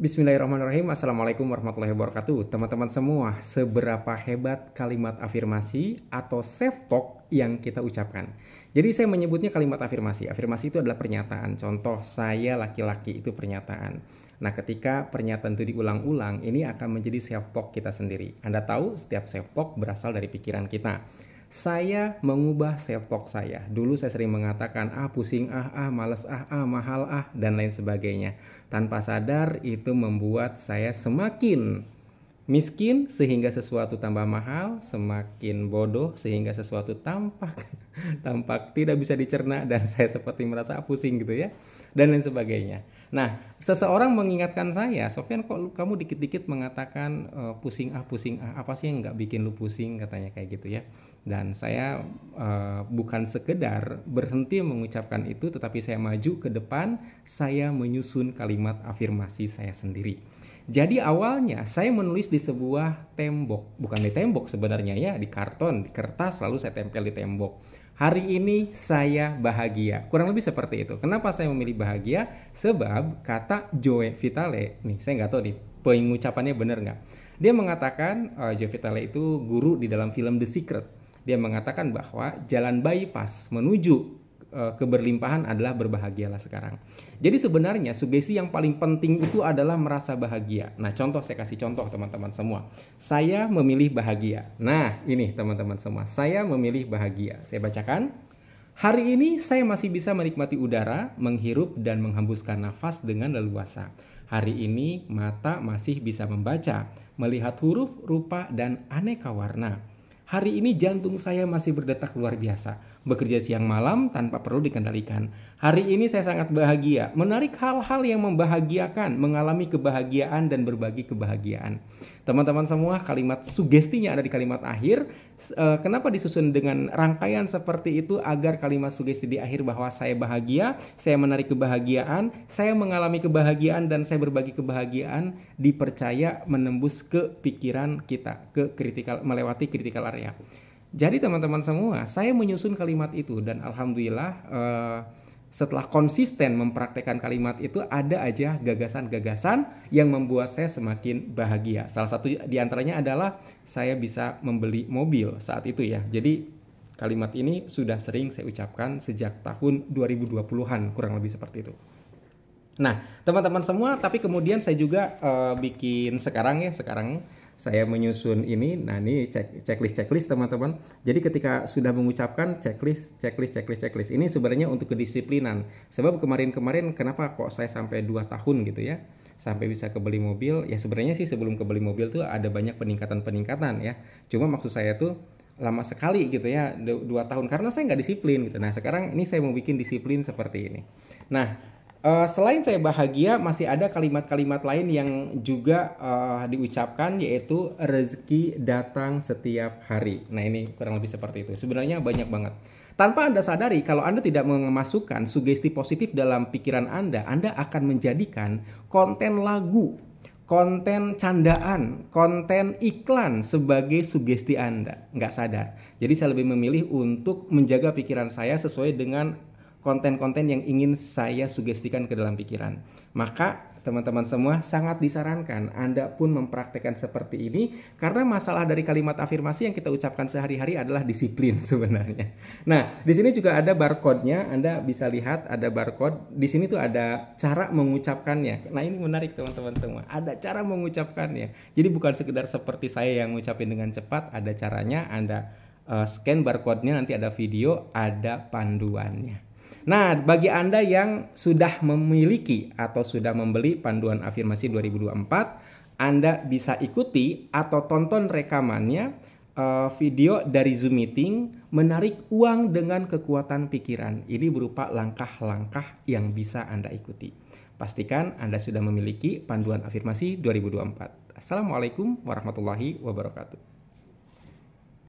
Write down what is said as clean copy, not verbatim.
Bismillahirrahmanirrahim. Assalamualaikum warahmatullahi wabarakatuh. Teman-teman semua, seberapa hebat kalimat afirmasi atau self-talk yang kita ucapkan? Jadi saya menyebutnya kalimat afirmasi. Afirmasi itu adalah pernyataan. Contoh, saya laki-laki, itu pernyataan. Nah, ketika pernyataan itu diulang-ulang, ini akan menjadi self-talk kita sendiri. Anda tahu, setiap self-talk berasal dari pikiran kita. Saya mengubah self-talk saya. Dulu saya sering mengatakan, pusing, males, mahal, dan lain sebagainya. Tanpa sadar itu membuat saya semakin miskin sehingga sesuatu tambah mahal, semakin bodoh sehingga sesuatu tampak tidak bisa dicerna dan saya seperti merasa pusing gitu ya, dan lain sebagainya. Nah, seseorang mengingatkan saya, Sofyan, kok kamu dikit-dikit mengatakan pusing, apa sih yang nggak bikin lu pusing, katanya kayak gitu ya. Dan saya bukan sekedar berhenti mengucapkan itu, tetapi saya maju ke depan, saya menyusun kalimat afirmasi saya sendiri. Jadi awalnya saya menulis di sebuah tembok, bukan di tembok sebenarnya ya, di karton, di kertas, lalu saya tempel di tembok. Hari ini saya bahagia. Kurang lebih seperti itu. Kenapa saya memilih bahagia? Sebab kata Joe Vitale, nih saya nggak tahu nih pengucapannya benar nggak. Dia mengatakan, Joe Vitale itu guru di dalam film The Secret. Dia mengatakan bahwa jalan bypass menuju keberlimpahan adalah berbahagialah sekarang. Jadi sebenarnya sugesti yang paling penting itu adalah merasa bahagia. Nah, contoh, saya kasih contoh teman-teman semua. Saya memilih bahagia. Nah, ini teman-teman semua, saya memilih bahagia. Saya bacakan. Hari ini saya masih bisa menikmati udara, menghirup dan menghembuskan nafas dengan leluasa. Hari ini mata masih bisa membaca, melihat huruf, rupa, dan aneka warna. Hari ini jantung saya masih berdetak luar biasa, bekerja siang malam tanpa perlu dikendalikan. Hari ini saya sangat bahagia, menarik hal-hal yang membahagiakan, mengalami kebahagiaan dan berbagi kebahagiaan. Teman-teman semua, kalimat sugestinya ada di kalimat akhir. Kenapa disusun dengan rangkaian seperti itu? Agar kalimat sugesti di akhir bahwa saya bahagia, saya menarik kebahagiaan, saya mengalami kebahagiaan, dan saya berbagi kebahagiaan dipercaya menembus ke pikiran kita, ke kritikal, melewati critical area. Jadi teman-teman semua, saya menyusun kalimat itu dan alhamdulillah setelah konsisten mempraktekkan kalimat itu, ada aja gagasan-gagasan yang membuat saya semakin bahagia. Salah satu diantaranya adalah saya bisa membeli mobil saat itu ya. Jadi kalimat ini sudah sering saya ucapkan sejak tahun 2020-an, kurang lebih seperti itu. Nah, teman-teman semua, tapi kemudian saya juga bikin sekarang saya menyusun ini. Nah, ini checklist teman-teman. Jadi ketika sudah mengucapkan checklist ini sebenarnya untuk kedisiplinan. Sebab kemarin-kemarin kenapa kok saya sampai 2 tahun gitu ya, sampai bisa kebeli mobil. Ya sebenarnya sih sebelum kebeli mobil tuh ada banyak peningkatan ya. Cuma maksud saya tuh lama sekali gitu ya, 2 tahun, karena saya nggak disiplin gitu. Nah, sekarang ini saya mau bikin disiplin seperti ini. Nah, selain saya bahagia, masih ada kalimat-kalimat lain yang juga diucapkan, yaitu rezeki datang setiap hari. Nah, ini kurang lebih seperti itu. Sebenarnya banyak banget. Tanpa Anda sadari, kalau Anda tidak memasukkan sugesti positif dalam pikiran Anda akan menjadikan konten lagu, konten candaan, konten iklan sebagai sugesti Anda. Nggak sadar. Jadi saya lebih memilih untuk menjaga pikiran saya sesuai dengan konten-konten yang ingin saya sugestikan ke dalam pikiran. Maka teman-teman semua, sangat disarankan Anda pun mempraktekkan seperti ini, karena masalah dari kalimat afirmasi yang kita ucapkan sehari-hari adalah disiplin sebenarnya. Nah, di sini juga ada barcode-nya. Anda bisa lihat ada barcode. Di sini tuh ada cara mengucapkannya. Nah, ini menarik teman-teman semua. Ada cara mengucapkannya. Jadi bukan sekedar seperti saya yang ngucapin dengan cepat, ada caranya. Anda scan barcode-nya, nanti ada video, ada panduannya. Nah, bagi Anda yang sudah memiliki atau sudah membeli panduan afirmasi 2024, Anda bisa ikuti atau tonton rekamannya, video dari Zoom meeting, menarik uang dengan kekuatan pikiran. Ini berupa langkah-langkah yang bisa Anda ikuti. Pastikan Anda sudah memiliki panduan afirmasi 2024. Assalamualaikum warahmatullahi wabarakatuh.